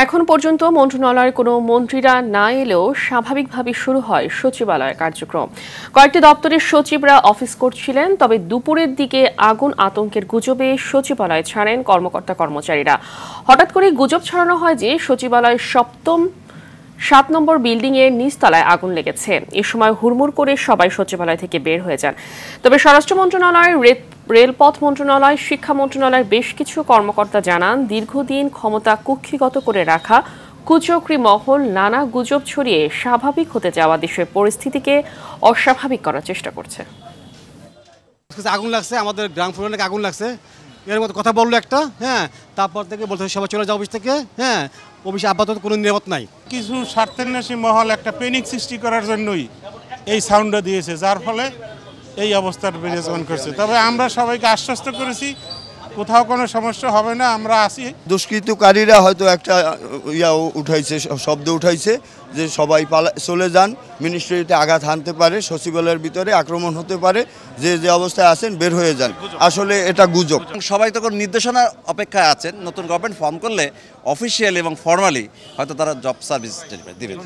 এখন পর্যন্ত মন্ত্রণালয়ের কোনো মন্ত্রীরা না এলেও স্বাভাবিকভাবে শুরু হয় সচিবালয়ের কার্যক্রম। কয়েকটি দপ্তরের সচিবরা অফিস করছিলেন, তবে দুপুরের দিকে আগুন আতঙ্কের গুজবে সচিবালয় ছাড়েন কর্মকর্তা কর্মচারীরা। হঠাৎ করে গুজব ছড়ানো হয় যে সচিবালয়ের 7 নম্বর বিল্ডিং এর নিচতলায় আগুন লেগেছে। এ সময় হুড়মুড় করে সবাই সচিবালয় থেকে বের হয়ে যান। তবে স্বরাষ্ট্র মন্ত্রণালয়, রেলপথ মন্ত্রণালয়, শিক্ষা মন্ত্রণালয়ের বেশ কিছু কর্মকর্তা জানান, দীর্ঘদিন ক্ষমতা কুক্ষিগত করে রাখা কুচক্রী মহল নানা গুজব ছড়িয়ে স্বাভাবিক হতে যাওয়া দেশের পরিস্থিতিকে অস্বাভাবিক করার চেষ্টা করছে। আগুন লাগছে, আমাদের গ্রাম ফ্লোরে নাকি আগুন লাগছে, এর মতো কথা বললো একটা। তারপর থেকে বলতে সবাই চলে যাও অফিস থেকে। অফিসে আপাতত কোনো নিরাপদ নাই। কিছু স্বার্থান্বেষী মহল একটা প্যানিক সৃষ্টি করার জন্যই এই সাউন্ডটা দিয়েছে, যার ফলে এই অবস্থার বিরাজমান করছে। তবে আমরা সবাইকে আশ্বস্ত করেছি কোথাও কোনো সমস্যা হবে না, আমরা আছি। দুষ্কৃতকারীরা হয়তো একটা উঠাইছে, শব্দ উঠাইছে যে সবাই চলে যান, মিনিস্ট্রিতে আঘাত হানতে পারে, সচিবালয়ের ভিতরে আক্রমণ হতে পারে, যে যে অবস্থায় আছেন বের হয়ে যান। আসলে এটা গুজব। সবাই তখন নির্দেশনার অপেক্ষায় আছেন। নতুন গভর্নমেন্ট ফর্ম করলে অফিসিয়াল এবং ফর্মালি হয়তো তারা জব সার্ভিস দিবেন।